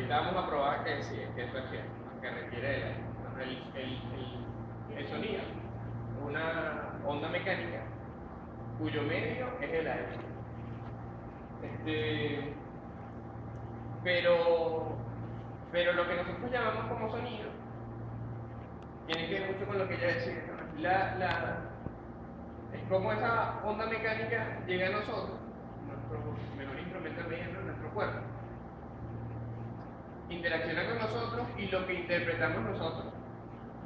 ahorita vamos a probar que sí, que eso es cierto, que requiere el sonido, una onda mecánica cuyo medio es el aire. Pero lo que nosotros llamamos como sonido tiene que ver mucho con lo que ella decía, ¿no? Es como esa onda mecánica llega a nosotros, nuestro mejor instrumento de medida, nuestro cuerpo, interacciona con nosotros y lo que interpretamos nosotros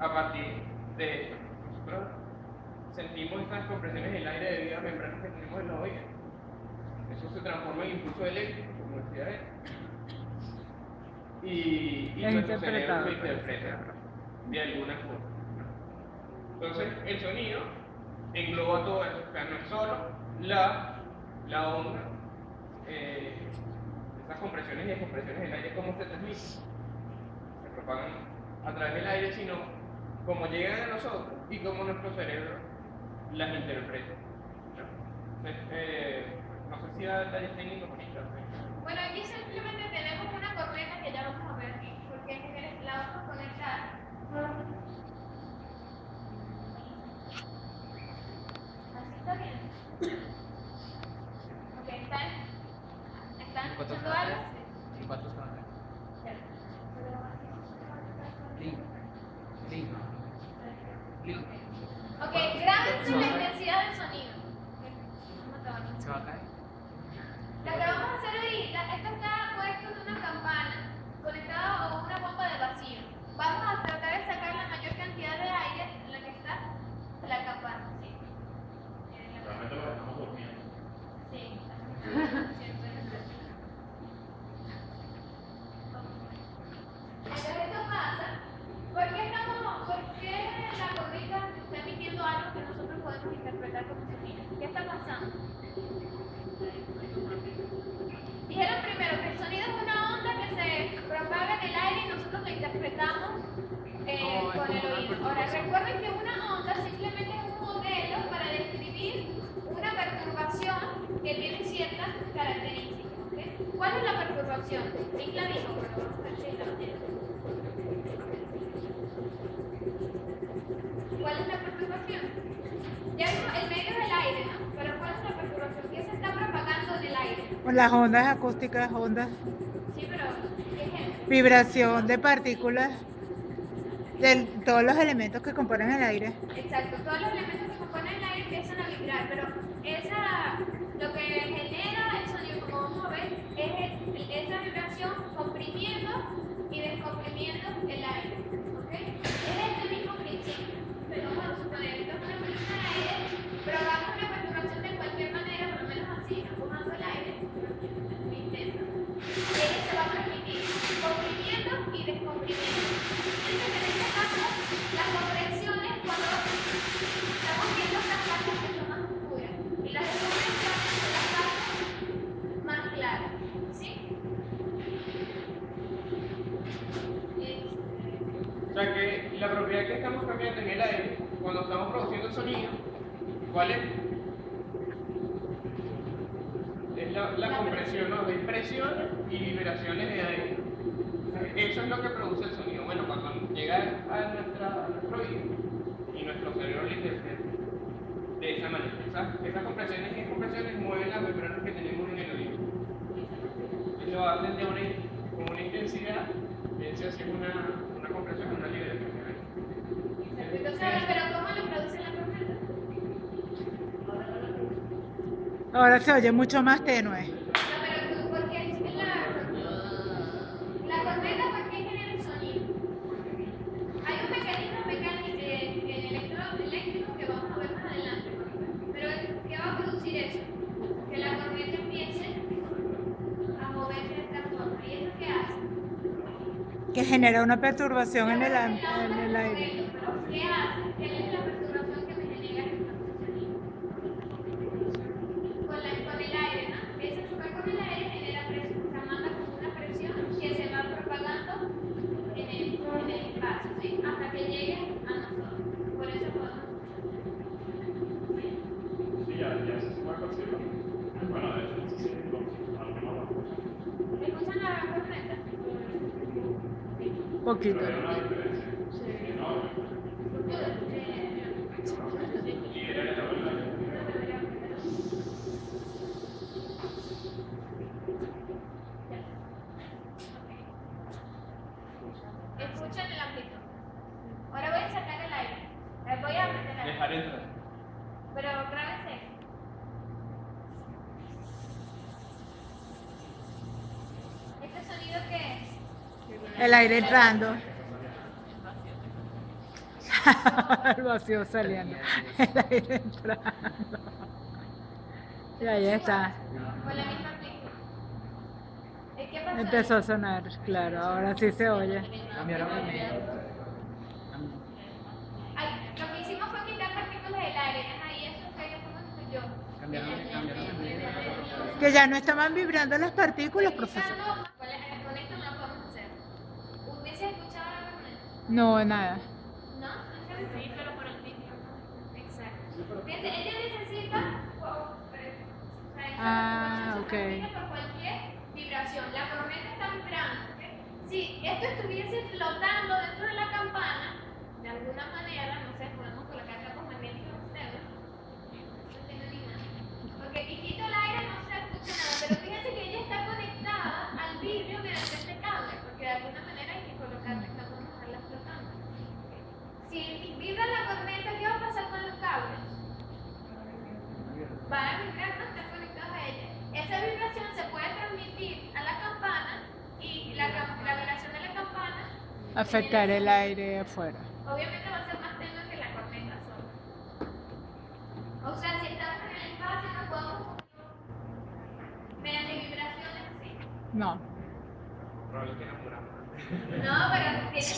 a partir de eso. Nosotros sentimos estas compresiones del aire debido a membranas que tenemos en los oídos. Eso se transforma en impulso eléctrico, como decía él. Y nuestro cerebro lo interpreta de alguna forma. Entonces, el sonido engloba todo eso. O sea, no es solo la onda, esas compresiones y descompresiones del aire, cómo se transmiten, se propagan a través del aire, sino cómo llegan a nosotros y cómo nuestro cerebro las interpreta. Entonces, no sé si da detalles técnicos ahorita. Bueno, aquí simplemente tenemos una corneta que ya vamos a ver aquí, porque la vamos a conectar. ¿Así está bien? Ok, ¿están escuchando algo? ¿Y cuántos son acá? Link. Ok, grábense la intensidad del sonido. ¿Se va a caer? Lo que vamos a hacer ahorita, esto está puesto de una campana conectada a una bomba de vacío. Vamos a tratar de sacar la mayor cantidad de aire en la que está la campana. ¿Sí? Realmente lo estamos durmiendo. Sí. Entonces esto pasa porque la corneta está emitiendo algo que nosotros podemos interpretar como sonido. ¿Qué está pasando? Dijeron primero que el sonido es una onda que se propaga en el aire y nosotros lo interpretamos con el oído. Ahora, recuerden que una onda simplemente es un modelo para describir una perturbación que tiene ciertas características. ¿Okay? ¿Cuál es la perturbación? Nick la dijo, pero vamos a ver si la tiene. ¿Cuál es la perturbación? Ya vimos, el medio es el aire, ¿no? Pero ¿cuál es la perturbación? ¿Qué se está propagando en el aire? Las ondas acústicas, ondas, Sí, pero ¿qué ejemplo? vibración de partículas de todos los elementos que componen el aire. Exacto, todos los elementos que componen el aire empiezan a vibrar, pero lo que genera el sonido, como vamos a ver, es esa vibración comprimiendo y descomprimiendo el aire. ¿Okay? Es este mismo principio. Pero vamos a suponer que esto es una bolita de aire, pero hagamos una perturbación de cualquier manera, por lo menos así, empujando el aire, lo intento. Y ella se va a transmitir comprimiendo y descomprimiendo. Entonces, en este caso, las compresiones, cuando estamos viendo las partes que son más oscuras, y las descompresiones son las partes más claras. ¿Sí? O sea que la propiedad que estamos cambiando en el aire, cuando estamos produciendo el sonido, ¿cuál es? Es la compresión, ¿no? De presiones y vibraciones de aire. Eso es lo que produce el sonido. Bueno, cuando llega a nuestro oído y nuestro cerebro lo interpreta de esa manera. Esas compresiones y descompresiones mueven las membranas que tenemos en el oído. Y lo hacen con una intensidad, se hace una compresión, una liberación de aire. Entonces, pero ¿cómo lo produce la corneta? Ahora se oye mucho más tenue. No, pero ¿por qué la corneta, por qué genera el sonido? Hay un mecanismo eléctrico que vamos a ver más adelante. Pero ¿qué va a producir eso? Que la corneta empiece a moverse de esta forma. ¿Y eso qué hace? Que genera una perturbación en el aire. Pero ¿qué hace? ¿Qué es la perturbación que me genera esta sonido? Con el aire, ¿no? Ese chocar con el aire genera presión, se manda como una presión que se va propagando en el espacio, ¿sí? Hasta que llegue a nosotros. Por eso podemos. Sí, ya se puede percibir. Bueno, de hecho, sí, al menos las cosas. ¿Escuchan la corneta? Poquito. Pero hay una diferencia enorme. Y era el tamaño de la Escuchen el amplitud. Ahora voy a sacar el aire. Voy a meter el aire. Dejar entrar. Pero grábense. Este sonido que es. El aire entrando. El vacío saliendo. El aire entrando. Y ahí está. Con la misma amplitud. ¿Qué pasó? Empezó a sonar, claro. Ahora sí se oye. Cambiaron el medio. Ay, lo que hicimos fue quitar partículas del aire. Ahí eso fue como yo. Cambiaron el medio. Que ya no estaban vibrando las partículas, profesor. Con esto no lo podemos hacer. ¿Hubiese escuchado algo con esto? No, nada. ¿No? Sí, pero por el vídeo. Exacto. Fíjense, ella necesita. Ah, ok. Por cualquier vibración. La corriente está vibrando. ¿Ok? Si esto estuviese flotando dentro de la campana, de alguna manera, no sé, podemos colocar campos magnéticos ustedes. No tiene ni nada. Porque y quito el aire, no se escucha nada. Pero fíjense que ella está conectada al vidrio mediante este cable. Porque de alguna manera hay que colocarla, no podemos dejarla flotando. Si vibra la corriente, ¿qué va a pasar con los cables? Van a vibrar, no están conectados a ella. Esa vibración se puede transmitir a la campana y la vibración de la campana Afectar el aire afuera. obviamente va a ser más tenue que la corneta sola. O sea, si estamos en el espacio no podemos mediante vibraciones así. No. Probable que enamoramos. No, pero tiene